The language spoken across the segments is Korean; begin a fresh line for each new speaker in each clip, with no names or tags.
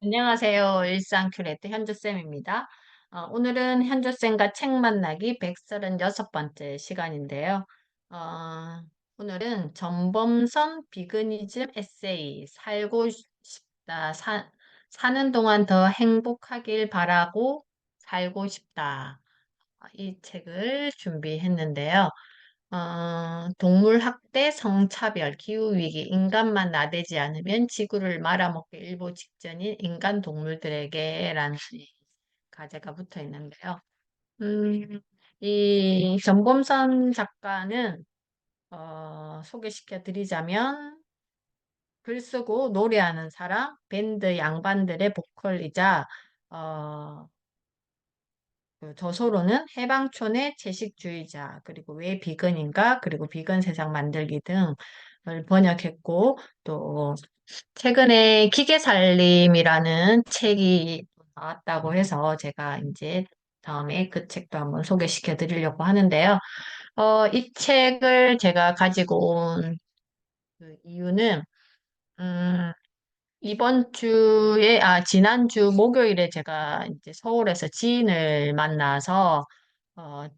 안녕하세요. 일상 큐레이터 현주쌤입니다. 오늘은 현주쌤과 책 만나기 136번째 시간인데요. 어, 오늘은 전범선 비그니즘 에세이 살고 싶다. 사는 동안 더 행복하길 바라고 살고 싶다. 이 책을 준비했는데요. 동물 학대, 성차별, 기후위기, 인간만 나대지 않으면 지구를 말아먹기 일보 직전인 인간 동물들에게라는 이 가제가 붙어 있는데요. 음, 이 전범선 작가는 소개시켜 드리자면 글 쓰고 노래하는 사람, 밴드 양반들의 보컬이자 어, 그 저서로는 해방촌의 채식주의자, 그리고 왜 비건인가, 그리고 비건 세상 만들기 등을 번역했고, 또 최근에 기계살림이라는 책이 나왔다고 해서 제가 이제 다음에 그 책도 한번 소개시켜 드리려고 하는데요. 이 책을 제가 가지고 온 그 이유는, 음, 이번 주에, 지난주 목요일에 제가 이제 서울에서 지인을 만나서,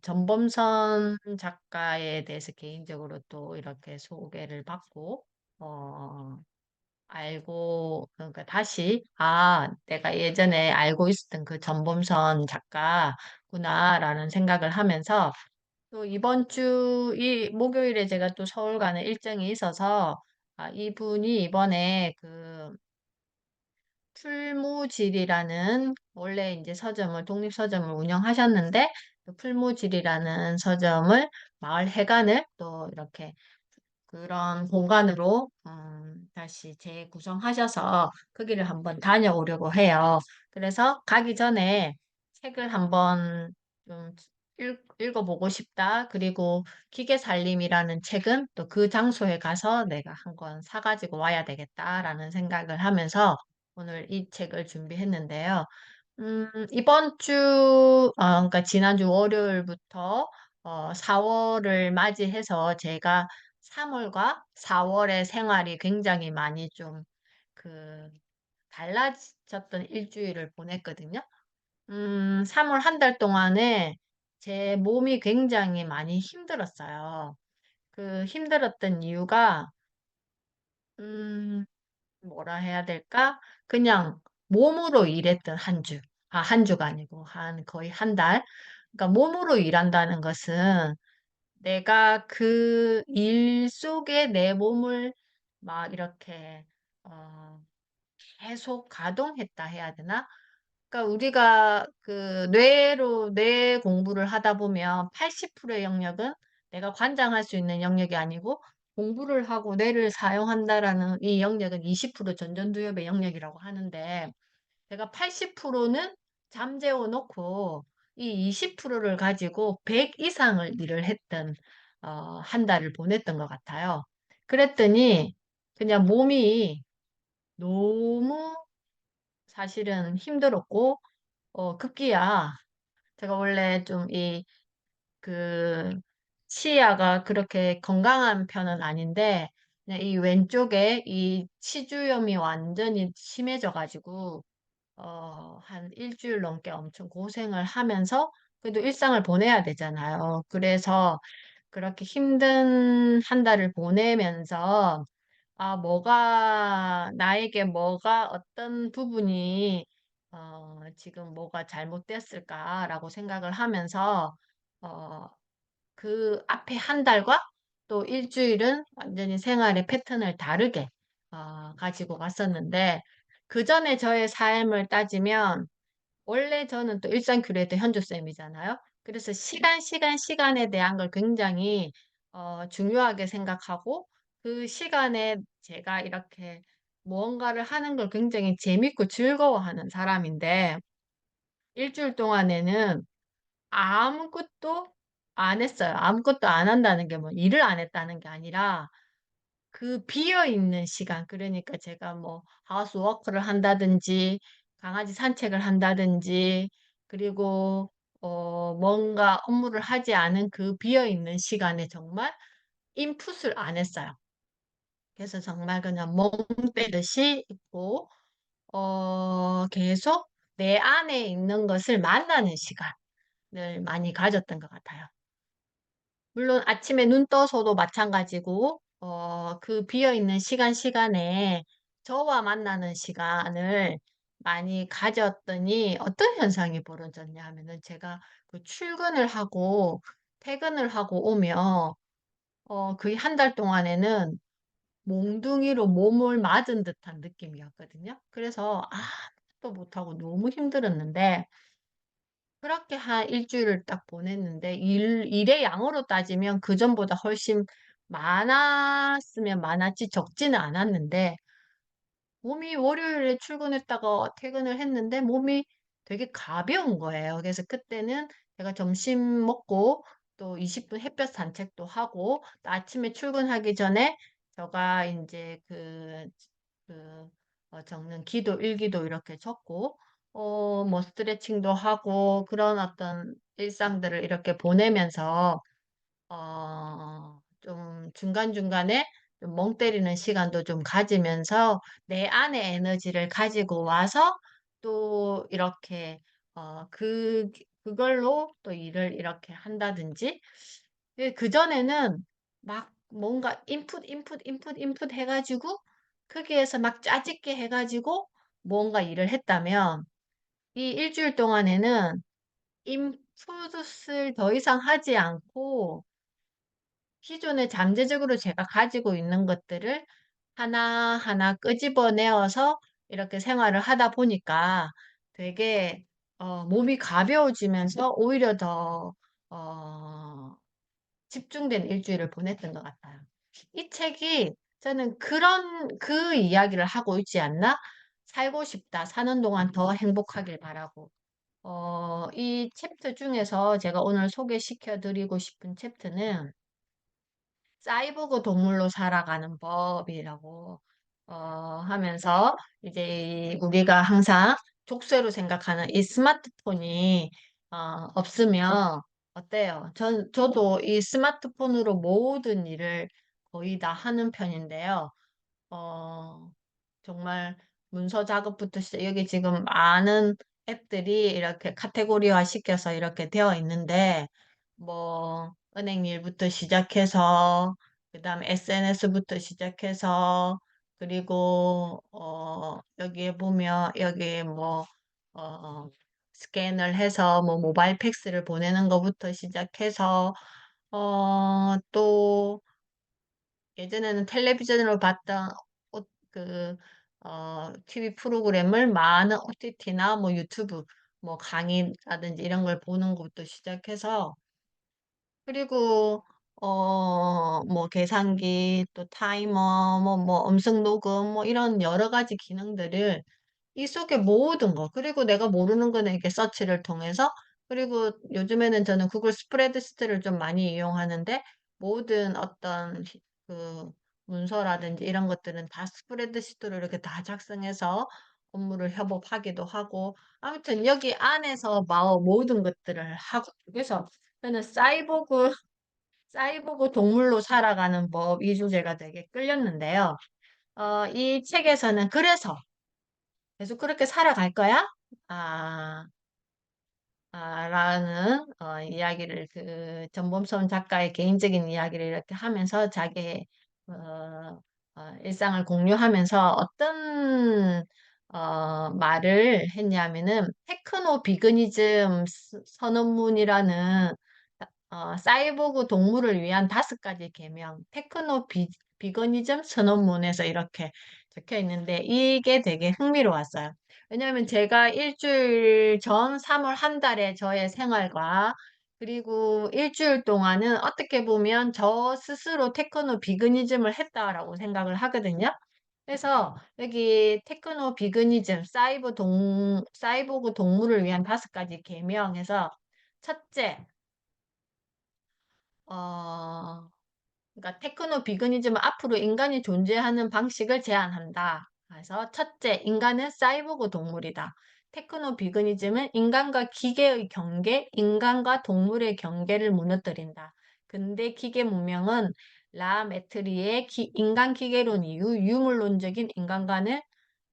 전범선 작가에 대해서 개인적으로 또 이렇게 소개를 받고, 어, 그러니까 다시, 내가 예전에 알고 있었던 그 전범선 작가구나라는 생각을 하면서, 또 이번 이 목요일에 제가 또 서울 가는 일정이 있어서, 이분이 이번에 그 풀무질이라는 원래 이제 독립서점을 운영하셨는데 그 풀무질이라는 서점을 마을 회관을 또 이렇게 그런 공간으로 다시 재구성하셔서 거기를 한번 다녀오려고 해요. 그래서 가기 전에 책을 한번 좀 읽어보고 싶다. 그리고 기계살림이라는 책은 또 그 장소에 가서 내가 한 권 사가지고 와야 되겠다라는 생각을 하면서 오늘 이 책을 준비했는데요. 이번 그러니까 지난주 월요일부터 4월을 맞이해서 제가 3월과 4월의 생활이 굉장히 많이 좀 그 달라졌던 일주일을 보냈거든요. 3월 한 달 동안에 제 몸이 굉장히 많이 힘들었어요. 그 힘들었던 이유가, 음, 뭐라 해야 될까? 그냥 몸으로 일했던 한 주. 한 주가 아니고 거의 한 달. 그러니까 몸으로 일한다는 것은 내가 그 일 속에 내 몸을 막 이렇게 어, 계속 가동했다 해야 되나? 그러니까 우리가 그 뇌 공부를 하다 보면 80%의 영역은 내가 관장할 수 있는 영역이 아니고 공부를 하고 뇌를 사용한다라는 이 영역은 20% 전전두엽의 영역이라고 하는데 제가 80%는 잠재워 놓고 이 20%를 가지고 100 이상을 일을 했던 한 달을 보냈던 것 같아요. 그랬더니 그냥 몸이 너무 사실은 힘들었고 급기야 제가 원래 좀 그 치아가 그렇게 건강한 편은 아닌데 그냥 이 왼쪽에 이 치주염이 완전히 심해져 가지고 한 일주일 넘게 엄청 고생을 하면서 그래도 일상을 보내야 되잖아요. 그래서 그렇게 힘든 한 달을 보내면서 나에게 어떤 부분이 지금 뭐가 잘못됐을까라고 생각을 하면서 어, 그 앞에 한 달과 또 일주일은 완전히 생활의 패턴을 다르게 가지고 갔었는데 그 전에 저의 삶을 따지면 원래 저는 또 일상 큐레이터 현주쌤이잖아요. 그래서 시간에 대한 걸 굉장히 중요하게 생각하고 그 시간에 제가 이렇게 무언가를 하는 걸 굉장히 재밌고 즐거워하는 사람인데 일주일 동안에는 아무것도 안 했어요. 아무것도 안 한다는 게 뭐 일을 안 했다는 게 아니라 그 비어 있는 시간 그러니까 제가 뭐 하우스워크를 한다든지 강아지 산책을 한다든지 그리고 뭔가 업무를 하지 않은 그 비어 있는 시간에 정말 인풋을 안 했어요. 그래서 정말 그냥 멍 때듯이 있고 계속 내 안에 있는 것을 만나는 시간을 많이 가졌던 것 같아요. 물론 아침에 눈 떠서도 마찬가지고 그 비어 있는 시간에 저와 만나는 시간을 많이 가졌더니 어떤 현상이 벌어졌냐 하면은 제가 그 출근을 하고 퇴근을 하고 오면 거의 한 달 동안에는 몽둥이로 몸을 맞은 듯한 느낌이었거든요. 그래서 아무것도 못하고 너무 힘들었는데 그렇게 한 일 주일을 딱 보냈는데 일의 양으로 따지면 그전보다 훨씬 많았으면 많았지 적지는 않았는데 몸이 월요일에 출근했다가 퇴근을 했는데 몸이 되게 가벼운 거예요. 그래서 그때는 제가 점심 먹고 또 20분 햇볕 산책도 하고 또 아침에 출근하기 전에 제가 인제 그 적는 기도 일기도 이렇게 적고 뭐 스트레칭도 하고 그런 어떤 일상들을 이렇게 보내면서 좀 중간중간에 좀 멍 때리는 시간도 좀 가지면서 내 안의 에너지를 가지고 와서 또 이렇게 그걸로 또 일을 이렇게 한다든지 그전에는 막 뭔가 인풋 해 가지고 거기에서 막 짜집게 해 가지고 뭔가 일을 했다면 이 일 주일 동안에는 인풋을 더 이상 하지 않고 기존에 잠재적으로 제가 가지고 있는 것들을 하나하나 끄집어 내어서 이렇게 생활을 하다 보니까 되게 몸이 가벼워지면서 오히려 더 어 집중된 일주일을 보냈던 것 같아요. 이 책이 저는 그런 그 이야기를 하고 있지 않나? '살고 싶다. 사는 동안 더 행복하길 바라고.' 이 챕터 중에서 제가 오늘 소개시켜 드리고 싶은 챕터는 사이보그 동물로 살아가는 법이라고 하면서 이제 우리가 항상 족쇄로 생각하는 이 스마트폰이 없으면 어때요? 저도 이 스마트폰으로 모든 일을 거의 다 하는 편인데요. 어 정말 문서 작업부터 여기 지금 많은 앱들이 이렇게 카테고리화 시켜서 이렇게 되어 있는데 뭐 은행 일부터 시작해서 그다음에 SNS부터 시작해서 그리고 여기에 보면 여기에 뭐 스캔을 해서 뭐 모바일 팩스를 보내는 것부터 시작해서 또 예전에는 텔레비전으로 봤던 오 그 TV 프로그램을 많은 OTT나 뭐 유튜브 뭐 강의라든지 이런 걸 보는 것부터 시작해서 그리고 뭐 계산기 또 타이머 뭐 음성 녹음 뭐 이런 여러 가지 기능들을 이 속에 모든 거 그리고 내가 모르는 거는 이렇게 서치를 통해서 그리고 요즘에는 저는 구글 스프레드시트를 좀 많이 이용하는데 모든 어떤 그 문서라든지 이런 것들은 다 스프레드시트로 이렇게 다 작성해서 업무를 협업하기도 하고 아무튼 여기 안에서 모든 것들을 하고 그래서 저는 사이보그 동물로 살아가는 법 이 주제가 되게 끌렸는데요. 이 책에서는 그래서 "계속 그렇게 살아갈 거야?" 아 라는 이야기를 전범선 작가의 개인적인 이야기를 이렇게 하면서 자기의 어 일상을 공유하면서 어떤 말을 했냐면은 테크노 비거니즘 선언문이라는 사이보그 동물을 위한 5가지 계명 테크노 비거니즘 선언문에서 이렇게 적혀 있는데 이게 되게 흥미로웠어요. 왜냐하면 제가 일 주일 전 3월 한 달의 저의 생활과 그리고 일 주일 동안은 어떻게 보면 저 스스로 '테크노 비거니즘을 했다.'라고 생각을 하거든요. 그래서 여기 테크노 비거니즘 사이보그 동물을 위한 5가지 계명에서 첫째 어 그러니까 테크노 비거니즘은 앞으로 인간이 존재하는 방식을 제한한다. 그래서 첫째, 인간은 사이보그 동물이다. 테크노 비거니즘은 인간과 기계의 경계, 인간과 동물의 경계를 무너뜨린다. 근대 기계 문명은 라 메트리의 인간 기계론 이후 유물론적인 인간관을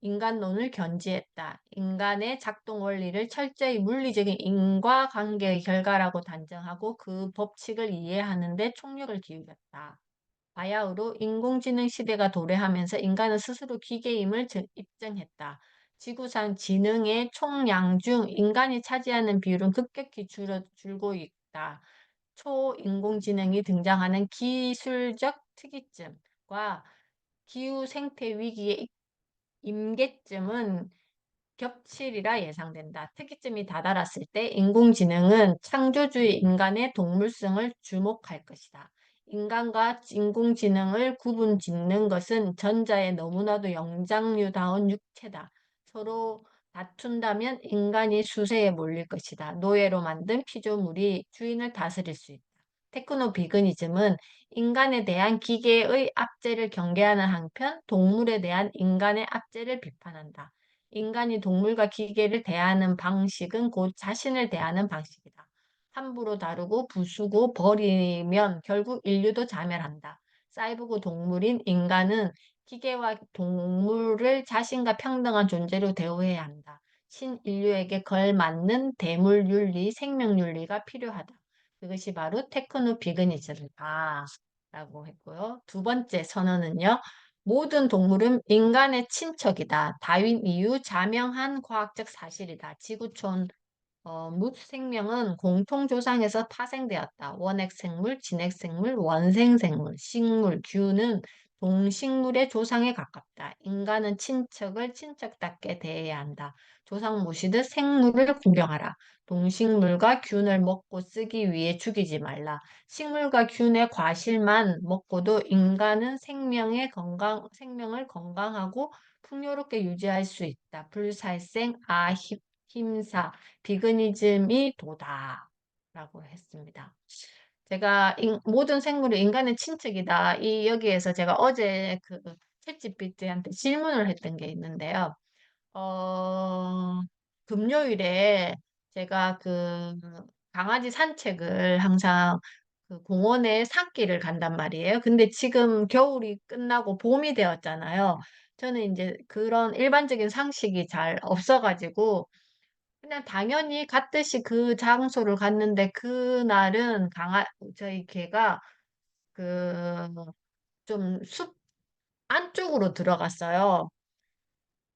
인간론을 견지했다. 인간의 작동 원리를 철저히 물리적인 인과관계의 결과라고 단정하고 그 법칙을 이해하는 데 총력을 기울였다. 바야흐로 인공지능 시대가 도래하면서 인간은 스스로 기계임을 입증했다. 지구상 지능의 총량 중 인간이 차지하는 비율은 급격히 줄고 있다. 초인공지능이 등장하는 기술적 특이점과 기후 생태 위기의 임계점은 겹치리라 예상된다. 특이점이 다다랐을 때 인공지능은 창조주의 인간의 동물성을 주목할 것이다. 인간과 인공지능을 구분짓는 것은 전자의 너무나도 영장류다운 육체다. 서로 다툰다면 인간이 수세에 몰릴 것이다. 노예로 만든 피조물이 주인을 다스릴 수 있다. 테크노 비그니즘은 인간에 대한 기계의 압제를 경계하는 한편 동물에 대한 인간의 압제를 비판한다. 인간이 동물과 기계를 대하는 방식은 곧 자신을 대하는 방식이다. 함부로 다루고 부수고 버리면 결국 인류도 자멸한다. 사이보그 동물인 인간은 기계와 동물을 자신과 평등한 존재로 대우해야 한다. 신인류에게 걸맞는 대물윤리, 생명윤리가 필요하다. 그것이 바로 테크노 비그니즘이다. 라고 했고요. 두 번째 선언은요. 모든 동물은 인간의 친척이다. 다윈 이후 자명한 과학적 사실이다. 지구촌 묵생명은 공통조상에서 파생되었다. 원핵생물, 진핵생물, 원생생물, 식물, 균은 동식물의 조상에 가깝다. 인간은 친척을 친척답게 대해야 한다. 조상 모시듯 생물을 공경하라. 동식물과 균을 먹고 쓰기 위해 죽이지 말라. 식물과 균의 과실만 먹고도 인간은 생명을 건강하고 풍요롭게 유지할 수 있다. 불살생, 아힘사, 비그니즘이 도다라고 했습니다. 제가 모든 생물이 인간의 친척이다. 이 여기에서 제가 어제 그 챗GPT한테 질문을 했던 게 있는데요. 어, 금요일에 제가 그 강아지 산책을 항상 그 공원에 산길을 간단 말이에요. 근데 지금 겨울이 끝나고 봄이 되었잖아요. 저는 이제 그런 일반적인 상식이 잘 없어가지고 그냥 당연히 갔듯이 그 장소를 갔는데 그날은 저희 개가 그 좀 숲 안쪽으로 들어갔어요.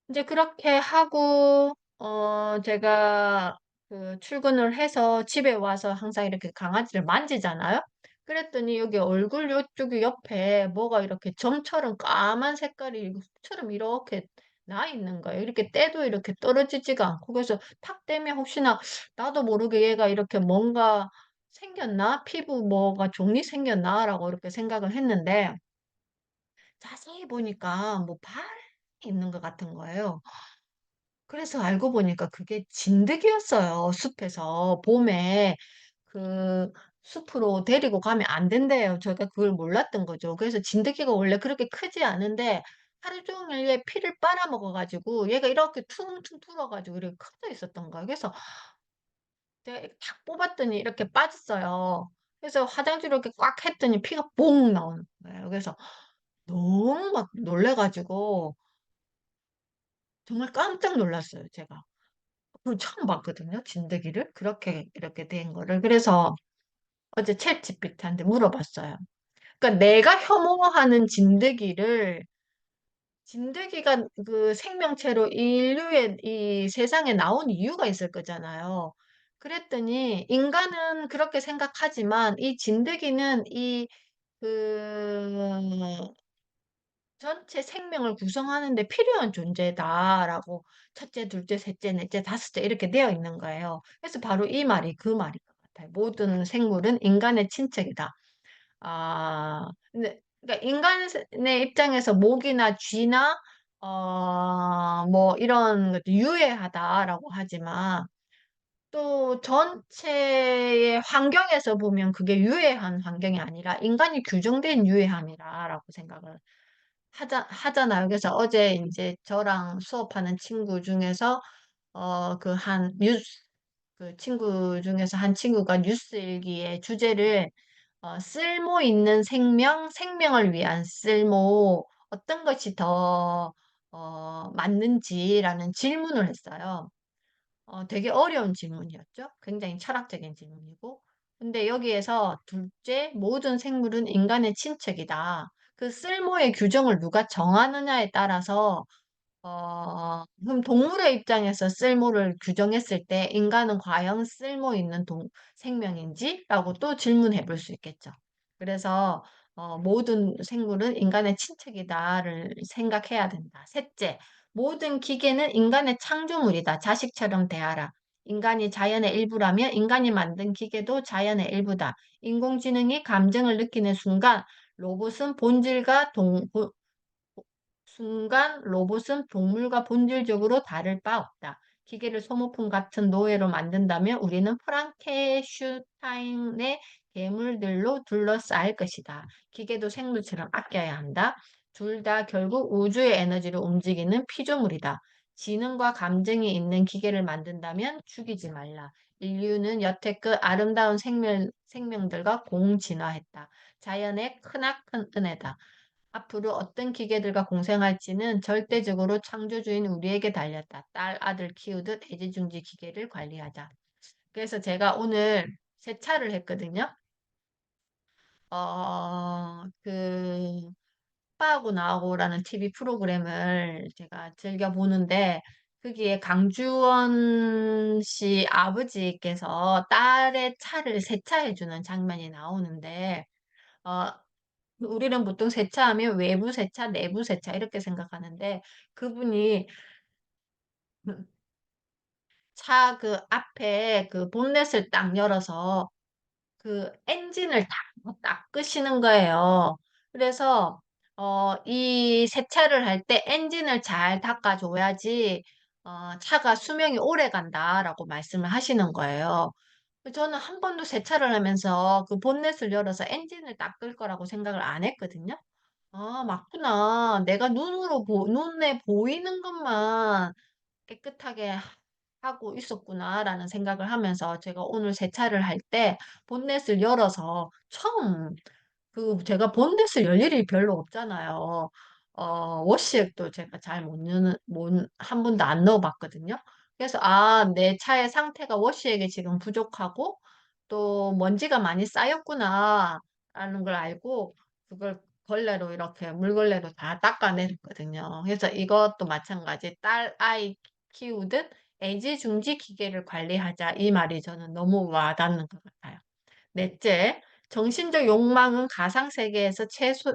이제 그렇게 하고 제가 그 출근을 해서 집에 와서 항상 이렇게 강아지를 만지잖아요. 그랬더니 여기 얼굴 요쪽이 옆에 뭐가 이렇게 점처럼 까만 색깔이 흙처럼 이렇게 나 있는 거예요. 이렇게 떼도 이렇게 떨어지지가 않고 그래서 탁 떼면 혹시나 나도 모르게 얘가 이렇게 뭔가 생겼나? 피부 뭐가 종이 생겼나라고 이렇게 생각을 했는데 자세히 보니까 뭐 발이 있는 것 같은 거예요. 그래서 알고 보니까 그게 진드기였어요. 숲에서 봄에 그 숲으로 데리고 가면 안 된대요. 제가 그걸 몰랐던 거죠. 그래서 진드기가 원래 그렇게 크지 않은데 하루 종일 얘 피를 빨아먹어 가지고 얘가 이렇게 퉁퉁 불어 가지고 이렇게 커져 있었던 거예요. 그래서 제가 탁 뽑았더니 이렇게 빠졌어요. 그래서 화장지로 이렇게 꽉 했더니 피가 뽕 나오는 거예요. 그래서 너무 막 놀라 가지고 정말 깜짝 놀랐어요, 제가. 그걸 처음 봤거든요, 진드기를. 그렇게 이렇게 된 거를. 그래서 어제 챗GPT한테 물어봤어요. 그러니까 내가 혐오하는 진드기가 그 생명체로 인류의 이 세상에 나온 이유가 있을 거잖아요. 그랬더니 인간은 그렇게 생각하지만 이 진드기는 그 전체 생명을 구성하는 데 필요한 존재다라고 첫째, 둘째, 셋째, 넷째, 다섯째 이렇게 되어 있는 거예요. 그래서 바로 이 말이 그 말인 것 같아요. 모든 생물은 인간의 친척이다. 근데 그러니까 인간의 입장에서 모기나 쥐나 뭐 이런 것도 유해하다라고 하지만 또 전체의 환경에서 보면 그게 유해한 환경이 아니라 인간이 규정된 유해함이라고 생각을 하잖아요. 그래서 어제 인제 저랑 수업하는 친구 중에서 그 친구 중에서 한 친구가 뉴스 일기에 주제를 쓸모 있는 생명, 생명을 위한 쓸모 어떤 것이 더 맞는지라는 질문을 했어요. 되게 어려운 질문이었죠. 굉장히 철학적인 질문이고. 근데 여기에서 둘째, 모든 생물은 인간의 친척이다. 그 쓸모의 규정을 누가 정하느냐에 따라서 그럼 동물의 입장에서 쓸모를 규정했을 때 인간은 과연 쓸모 있는 생명인지?라고 또 질문해 볼 수 있겠죠. 그래서 모든 생물은 인간의 친척이다를 생각해야 된다. 셋째, 모든 기계는 인간의 창조물이다. 자식처럼 대하라. 인간이 자연의 일부라면 인간이 만든 기계도 자연의 일부다. 인공지능이 감정을 느끼는 순간 로봇은 본질과 순간 로봇은 동물과 본질적으로 다를 바 없다. 기계를 소모품 같은 노예로 만든다면 우리는 프랑켄슈타인의 괴물들로 둘러싸일 것이다. 기계도 생물처럼 아껴야 한다. 둘 다 결국 우주의 에너지로 움직이는 피조물이다. 지능과 감정이 있는 기계를 만든다면 죽이지 말라. 인류는 여태껏 아름다운 생명들과 공진화했다. 자연의 크나큰 은혜다. 앞으로 어떤 기계들과 공생할지는 절대적으로 창조주인 우리에게 달렸다. 딸, 아들 키우듯 애지중지 기계를 관리하자. 그래서 제가 오늘 세차를 했거든요. 그, 아빠하고 나하고라는 TV 프로그램을 제가 즐겨 보는데, 거기에 강주원 씨 아버지께서 딸의 차를 세차해주는 장면이 나오는데, 어, 우리는 보통 세차하면 외부 세차, 내부 세차 이렇게 생각하는데 그분이 차 그 앞에 그 본넷을 딱 열어서 그 엔진을 다 닦으시는 거예요. 그래서 이 세차를 할 때 엔진을 잘 닦아줘야지 차가 수명이 오래 간다라고 말씀을 하시는 거예요. 저는 한 번도 세차를 하면서 그 본넷을 열어서 엔진을 닦을 거라고 생각을 안 했거든요. 아, 맞구나. 내가 눈에 보이는 것만 깨끗하게 하고 있었구나라는 생각을 하면서 제가 오늘 세차를 할 때 본넷을 열어서 처음 제가 본넷을 열 일이 별로 없잖아요. 워시액도 제가 잘 한 번도 안 넣어봤거든요. 그래서, 내 차의 상태가 워시액이 지금 부족하고 또 먼지가 많이 쌓였구나, 라는 걸 알고 그걸 걸레로 이렇게 물걸레로 다 닦아냈거든요. 그래서 이것도 마찬가지 딸 아이 키우듯 애지중지 기계를 관리하자. 이 말이 저는 너무 와닿는 것 같아요. 넷째, 정신적 욕망은 가상세계에서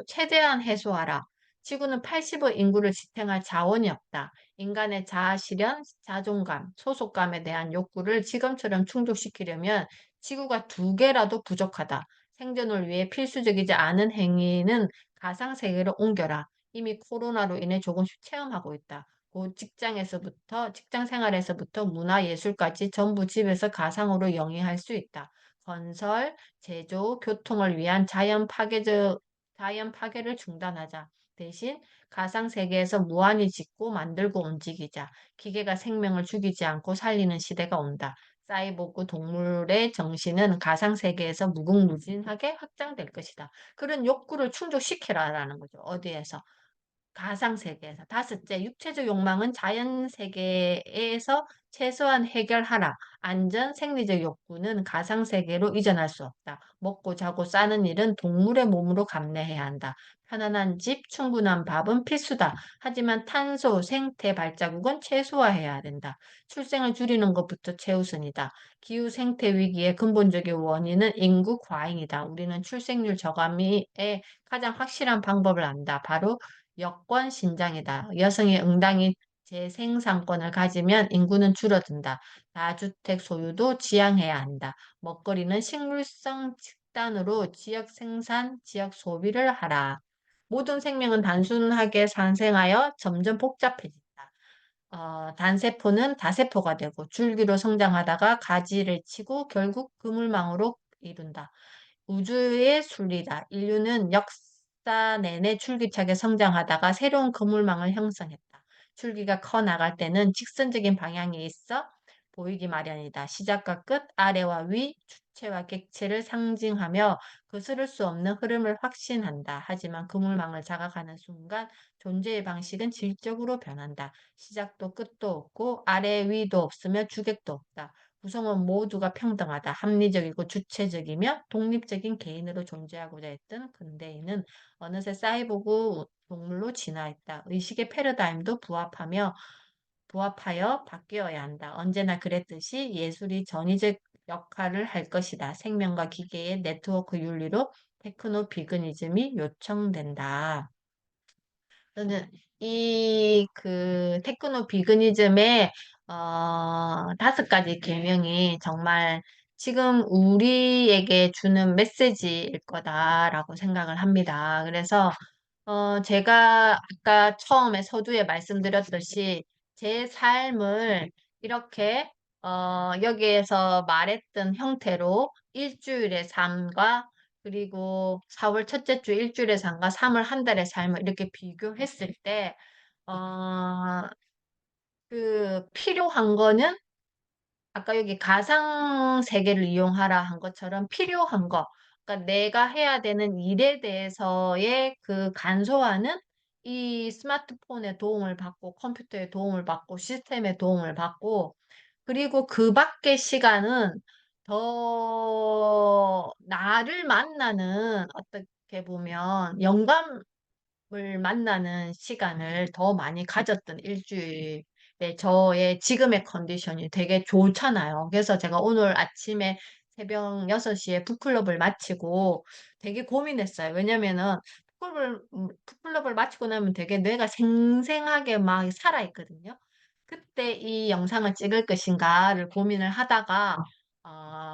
최대한 해소하라. 지구는 80억 인구를 지탱할 자원이 없다. 인간의 자아 실현, 자존감, 소속감에 대한 욕구를 지금처럼 충족시키려면 지구가 두 개라도 부족하다. 생존을 위해 필수적이지 않은 행위는 가상세계로 옮겨라. 이미 코로나로 인해 조금씩 체험하고 있다. 곧 직장 생활에서부터 문화, 예술까지 전부 집에서 가상으로 영위할 수 있다. 건설, 제조, 교통을 위한 자연 파괴를 중단하자. 대신 가상 세계에서 무한히 짓고 만들고 움직이자. 기계가 생명을 죽이지 않고 살리는 시대가 온다. 사이보그 동물의 정신은 가상 세계에서 무궁무진하게 확장될 것이다. 그런 욕구를 충족시키라라는 거죠. 어디에서? 가상 세계에서. 다섯째, 육체적 욕망은 자연 세계에서 최소한 해결하라. 안전, 생리적 욕구는 가상 세계로 이전할 수 없다. 먹고 자고 싸는 일은 동물의 몸으로 감내해야 한다. 편안한 집, 충분한 밥은 필수다. 하지만 탄소, 생태 발자국은 최소화해야 된다. 출생을 줄이는 것부터 최우선이다. 기후 생태 위기의 근본적인 원인은 인구 과잉이다. 우리는 출생률 저감의 가장 확실한 방법을 안다. 바로 여권 신장이다. 여성의 응당이 재생산권을 가지면 인구는 줄어든다. 다주택 소유도 지양해야 한다. 먹거리는 식물성 식단으로 지역 생산, 지역 소비를 하라. 모든 생명은 단순하게 산생하여 점점 복잡해진다. 단세포는 다세포가 되고 줄기로 성장하다가 가지를 치고 결국 그물망으로 이룬다. 우주의 순리다. 인류는 역사 내내 줄기차게 성장하다가 새로운 그물망을 형성했다. 줄기가 커 나갈 때는 직선적인 방향이 있어 보이기 마련이다. 시작과 끝, 아래와 위, 주체와 객체를 상징하며 거스를 수 없는 흐름을 확신한다. 하지만 그물망을 자각하는 순간 존재의 방식은 질적으로 변한다. 시작도 끝도 없고 아래 위도 없으며 주객도 없다. 구성원 모두가 평등하다. 합리적이고 주체적이며 독립적인 개인으로 존재하고자 했던 근대인은 어느새 사이보그 동물로 진화했다. 의식의 패러다임도 부합하여 바뀌어야 한다. 언제나 그랬듯이 예술이 전위적 역할을 할 것이다. 생명과 기계의 네트워크 윤리로 테크노 비그니즘이 요청된다. 저는 이 테크노 비그니즘의 다섯 가지 계명이 정말 지금 우리에게 주는 메시지일 거다라고 생각을 합니다. 그래서 제가 아까 처음에 서두에 말씀드렸듯이 제 삶을 이렇게 여기에서 말했던 형태로 일주일의 삶과 그리고 4월 첫째 주 일주일의 삶과 3월 한 달의 삶을 이렇게 비교했을 때, 어, 필요한 거는 아까 여기 가상 세계를 이용하라 한 것처럼 필요한 거, 그러니까 내가 해야 되는 일에 대해서의 그 간소화는 이 스마트폰의 도움을 받고 컴퓨터의 도움을 받고 시스템의 도움을 받고 그리고 그 밖의 시간은 더 나를 만나는 어떻게 보면 영감을 만나는 시간을 더 많이 가졌던 일주일에 저의 지금의 컨디션이 되게 좋잖아요. 그래서 제가 오늘 아침에 새벽 6시에 북클럽을 마치고 되게 고민했어요. 왜냐면은 북클럽을 마치고 나면 되게 뇌가 생생하게 막 살아있거든요. 그때 이 영상을 찍을 것인가를 고민을 하다가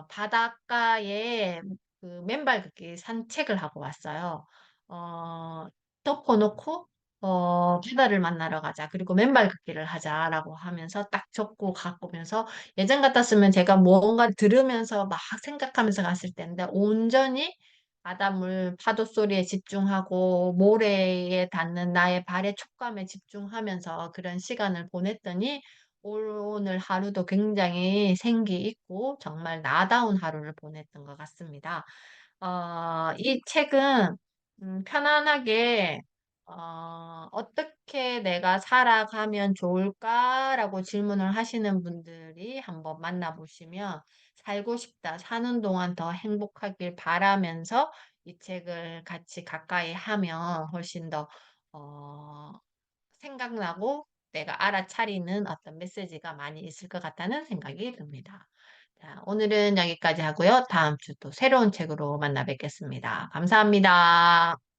바닷가에 그 맨발 걷기 산책을 하고 왔어요. 어, 덮어놓고 바다를 만나러 가자. 그리고 맨발 걷기를 하자라고 하면서 딱 적고 가보면서 예전 같았으면 제가 무언가 들으면서 막 생각하면서 갔을 텐데 온전히 바닷물 파도 소리에 집중하고 모래에 닿는 나의 발의 촉감에 집중하면서 그런 시간을 보냈더니 오늘 하루도 굉장히 생기 있고 정말 나다운 하루를 보냈던 것 같습니다. 이 책은 편안하게 어떻게 내가 살아가면 좋을까라고 질문을 하시는 분들이 한번 만나보시면 살고 싶다, 사는 동안 더 행복하길 바라면서 이 책을 같이 가까이 하면 훨씬 더 어, 생각나고 내가 알아차리는 어떤 메시지가 많이 있을 것 같다는 생각이 듭니다. 자, 오늘은 여기까지 하고요. 다음 주 또 새로운 책으로 만나 뵙겠습니다. 감사합니다.